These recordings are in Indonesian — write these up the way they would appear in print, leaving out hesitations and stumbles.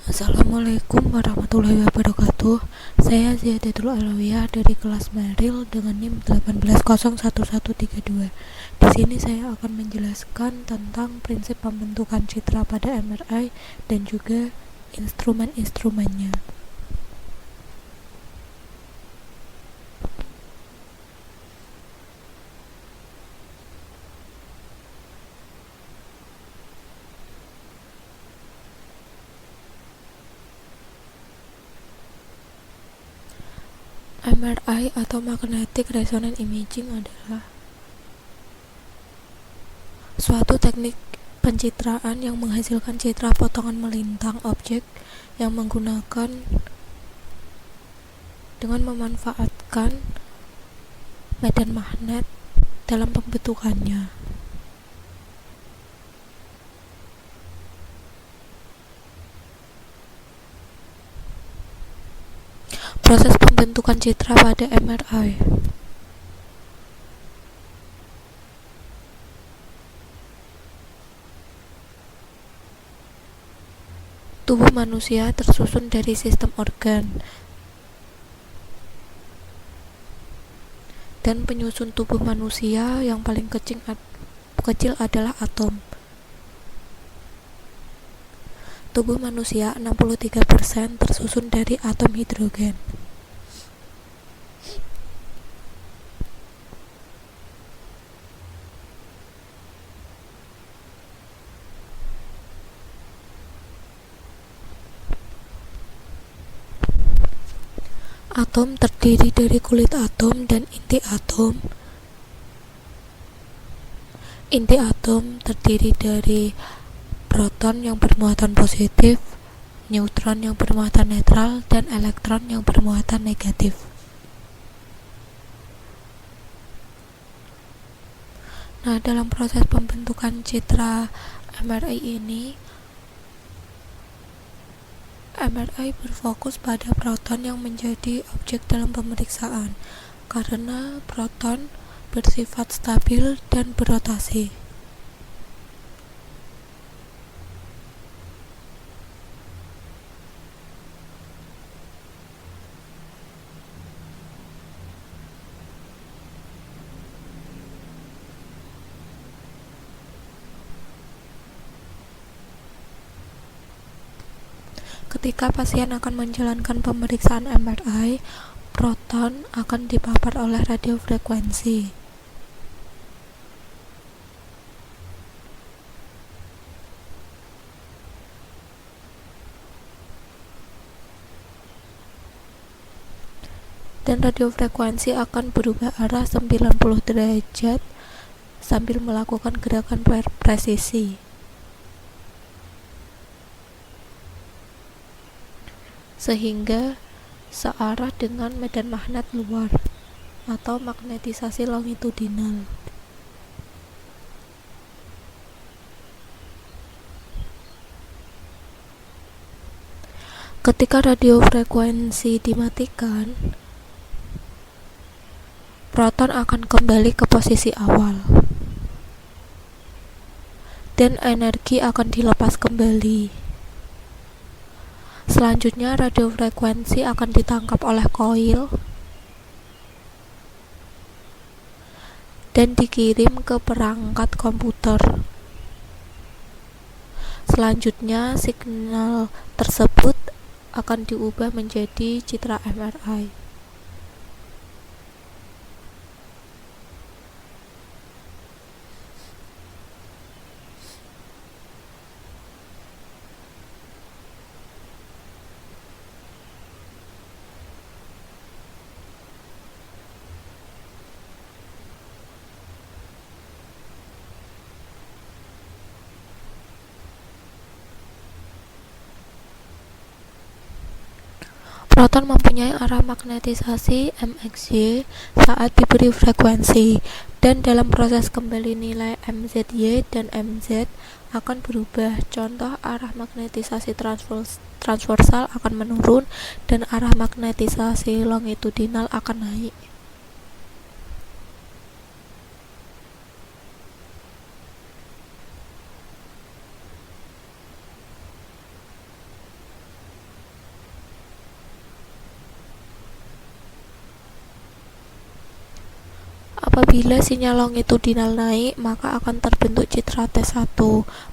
Assalamualaikum warahmatullahi wabarakatuh. Saya Ziyadatul Alawiyah dari kelas Meril dengan NIM 1801132. Di sini saya akan menjelaskan tentang prinsip pembentukan citra pada MRI dan juga instrumen-instrumennya. MRI atau Magnetic Resonance Imaging adalah suatu teknik pencitraan yang menghasilkan citra potongan melintang objek yang dengan memanfaatkan medan magnet dalam pembentukannya. Proses pembentukan citra pada MRI. Tubuh manusia tersusun dari sistem organ, dan penyusun tubuh manusia yang paling kecil adalah atom. Tubuh manusia 63% tersusun dari atom hidrogen. Atom terdiri dari kulit atom dan inti atom. Inti atom terdiri dari proton yang bermuatan positif, neutron yang bermuatan netral, dan elektron yang bermuatan negatif. Nah, dalam proses pembentukan citra MRI berfokus pada proton yang menjadi objek dalam pemeriksaan, karena proton bersifat stabil dan berotasi. Ketika pasien akan menjalankan pemeriksaan MRI, proton akan dipapar oleh radiofrekuensi. Dan radiofrekuensi akan berubah arah 90 derajat sambil melakukan gerakan presisi. Sehingga searah dengan medan magnet luar atau magnetisasi longitudinal. Ketika radiofrekuensi dimatikan, proton akan kembali ke posisi awal dan energi akan dilepas kembali. Selanjutnya, radiofrekuensi akan ditangkap oleh koil dan dikirim ke perangkat komputer. Selanjutnya, signal tersebut akan diubah menjadi citra MRI. Proton mempunyai arah magnetisasi MXY saat diberi frekuensi, dan dalam proses kembali nilai MZY dan MZ akan berubah. Contoh, arah magnetisasi transversal akan menurun dan arah magnetisasi longitudinal akan naik. Apabila sinyal longitudinal naik, maka akan terbentuk citra T1.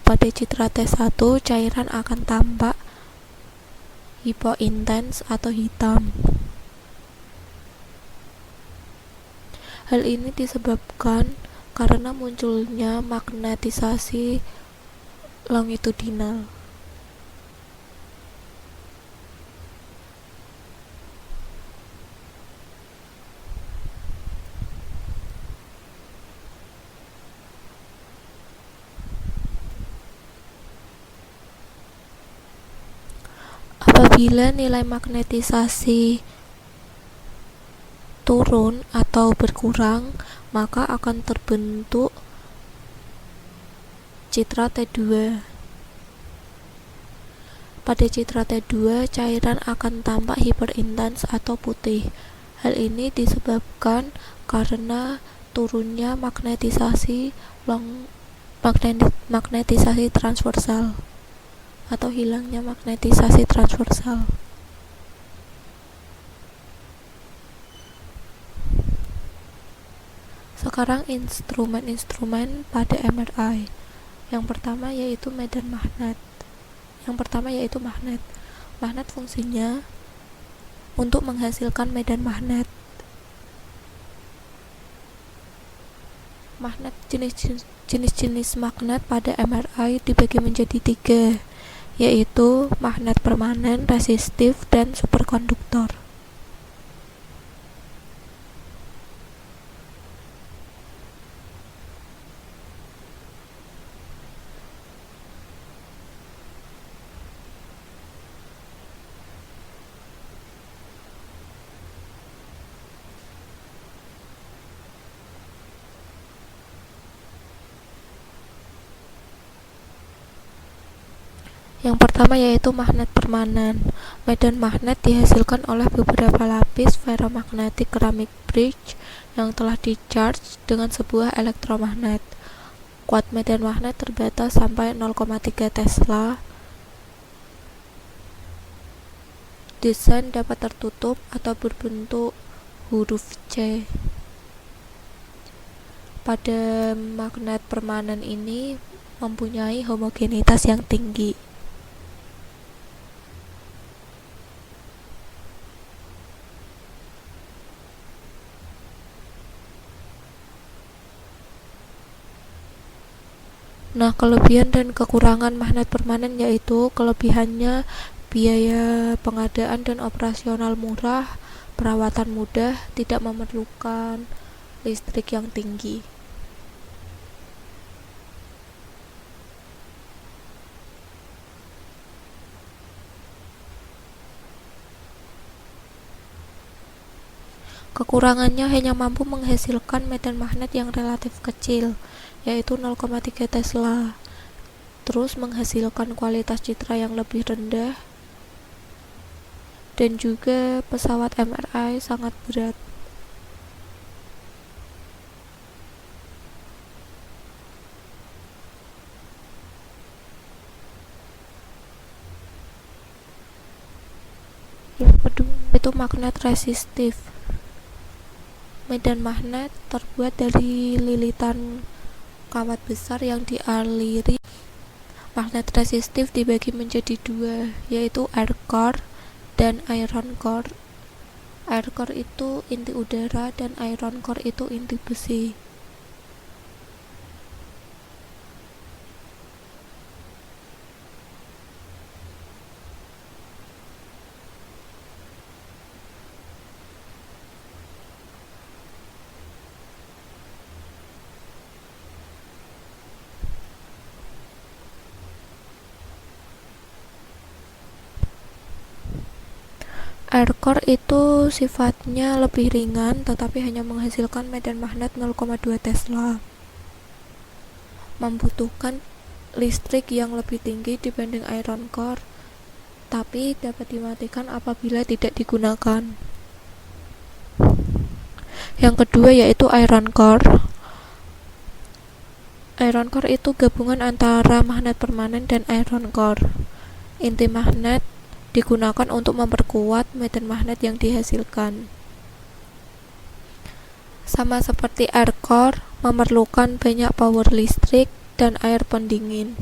Pada citra T1, cairan akan tampak hipointens atau hitam. Hal ini disebabkan karena munculnya magnetisasi longitudinal. Apabila nilai magnetisasi turun atau berkurang, maka akan terbentuk citra T2. Pada citra T2, cairan akan tampak hiperintens atau putih. Hal ini disebabkan karena turunnya magnetisasi transversal atau hilangnya magnetisasi transversal. Sekarang instrumen-instrumen pada MRI. Yang pertama yaitu magnet. Magnet fungsinya untuk menghasilkan medan magnet. Jenis-jenis magnet pada MRI dibagi menjadi 3, yaitu magnet permanen, resistif, dan superkonduktor. Yang pertama yaitu magnet permanen. Medan magnet dihasilkan oleh beberapa lapis ferromagnetic ceramic bridge yang telah di-charge dengan sebuah elektromagnet. Kuat medan magnet terbatas sampai 0,3 Tesla. Desain dapat tertutup atau berbentuk huruf C. Pada magnet permanen ini mempunyai homogenitas yang tinggi. Nah, kelebihan dan kekurangan magnet permanen yaitu kelebihannya biaya pengadaan dan operasional murah, perawatan mudah, tidak memerlukan listrik yang tinggi. Kekurangannya hanya mampu menghasilkan medan magnet yang relatif kecil, yaitu 0,3 Tesla. Terus menghasilkan kualitas citra yang lebih rendah, dan juga pesawat MRI sangat berat. Yang kedua itu magnet resistif. Medan magnet terbuat dari lilitan kawat besar yang dialiri. Magnet resistif dibagi menjadi 2, yaitu air core dan iron core. Air core itu inti udara dan iron core itu inti besi. Air core itu sifatnya lebih ringan tetapi hanya menghasilkan medan magnet 0,2 Tesla. Membutuhkan listrik yang lebih tinggi dibanding iron core, tapi dapat dimatikan apabila tidak digunakan. Yang kedua yaitu iron core. Iron core itu gabungan antara magnet permanen dan iron core. Inti magnet digunakan untuk memperkuat medan magnet yang dihasilkan. Sama seperti air core, memerlukan banyak power listrik dan air pendingin.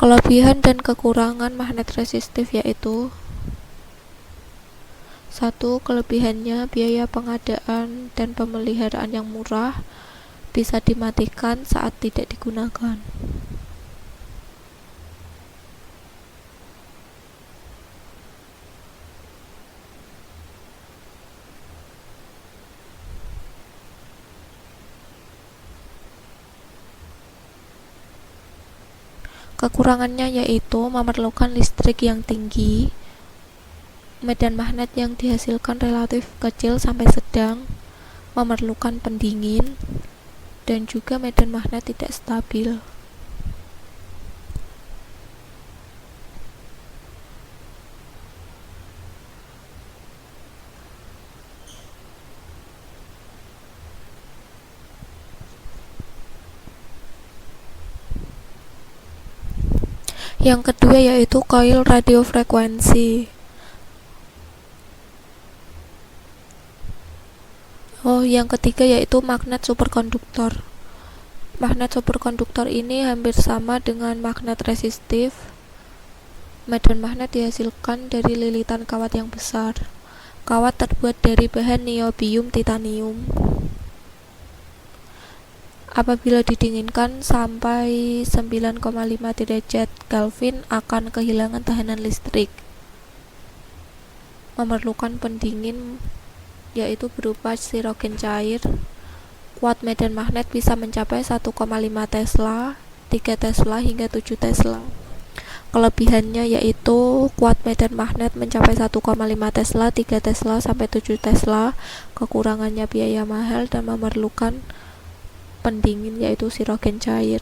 Kelebihan dan kekurangan magnet resistif yaitu: 1. Kelebihannya biaya pengadaan dan pemeliharaan yang murah, bisa dimatikan saat tidak digunakan. Kekurangannya yaitu memerlukan listrik yang tinggi, medan magnet yang dihasilkan relatif kecil sampai sedang, memerlukan pendingin, dan juga medan magnet tidak stabil. Yang kedua yaitu koil radiofrekuensi. Yang ketiga yaitu magnet superkonduktor. Magnet superkonduktor ini hampir sama dengan magnet resistif. Medan magnet dihasilkan dari lilitan kawat yang besar. Kawat terbuat dari bahan niobium titanium. Apabila didinginkan sampai 9,5 derajat Kelvin akan kehilangan tahanan listrik. Memerlukan pendingin yaitu berupa sirogen cair. Kuat medan magnet bisa mencapai 1,5 Tesla, 3 Tesla hingga 7 Tesla. Kelebihannya yaitu kuat medan magnet mencapai 1,5 Tesla, 3 Tesla sampai 7 Tesla. Kekurangannya biaya mahal dan memerlukan pendingin yaitu sirogen cair.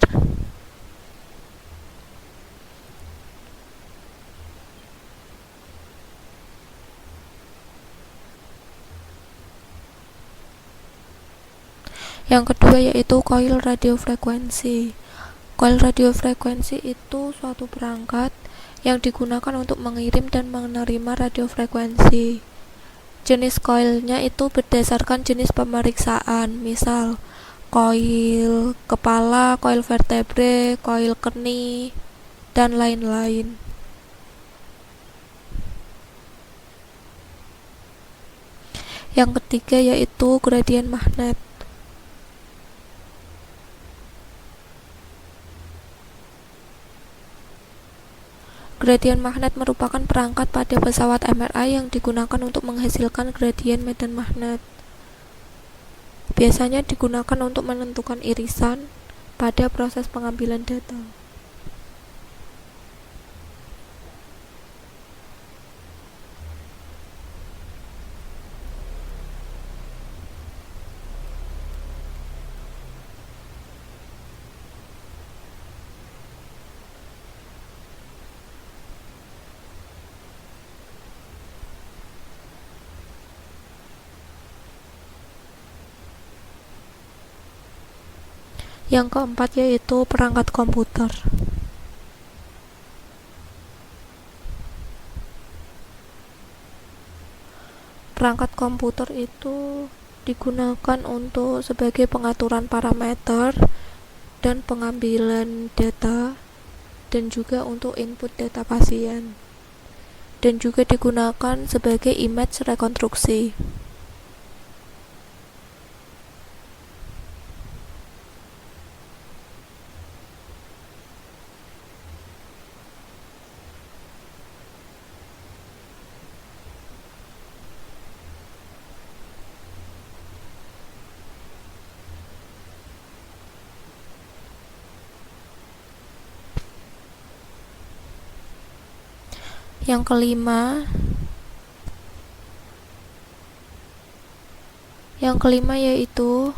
Yang kedua yaitu koil radiofrekuensi. Koil radiofrekuensi itu suatu perangkat yang digunakan untuk mengirim dan menerima radiofrekuensi. Jenis koilnya itu berdasarkan jenis pemeriksaan, misal koil kepala, koil vertebre, koil keni, dan lain-lain. Yang ketiga yaitu gradien magnet. Gradien magnet merupakan perangkat pada pesawat MRI yang digunakan untuk menghasilkan gradien medan magnet. Biasanya digunakan untuk menentukan irisan pada proses pengambilan data. Yang keempat yaitu perangkat komputer. Perangkat komputer itu digunakan untuk sebagai pengaturan parameter dan pengambilan data, dan juga untuk input data pasien, dan juga digunakan sebagai image rekonstruksi. Yang kelima yaitu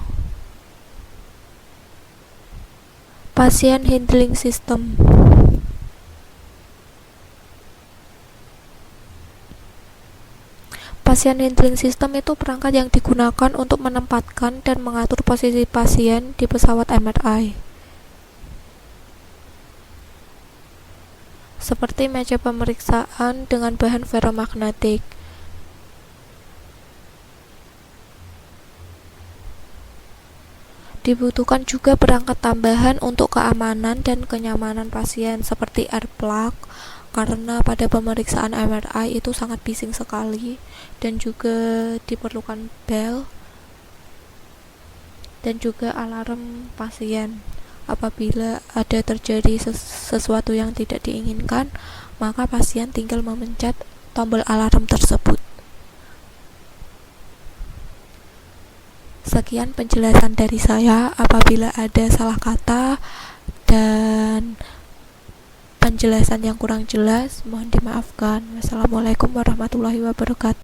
patient handling system. Patient handling system itu perangkat yang digunakan untuk menempatkan dan mengatur posisi pasien di pesawat MRI. Seperti meja pemeriksaan dengan bahan ferromagnetik, Dibutuhkan juga perangkat tambahan untuk keamanan dan kenyamanan pasien seperti earplug, karena pada pemeriksaan MRI itu sangat bising sekali, dan juga diperlukan bel dan juga alarm pasien. Apabila ada terjadi sesuatu yang tidak diinginkan, maka pasien tinggal memencet tombol alarm tersebut. Sekian penjelasan dari saya. Apabila ada salah kata dan penjelasan yang kurang jelas, mohon dimaafkan. Wassalamualaikum warahmatullahi wabarakatuh.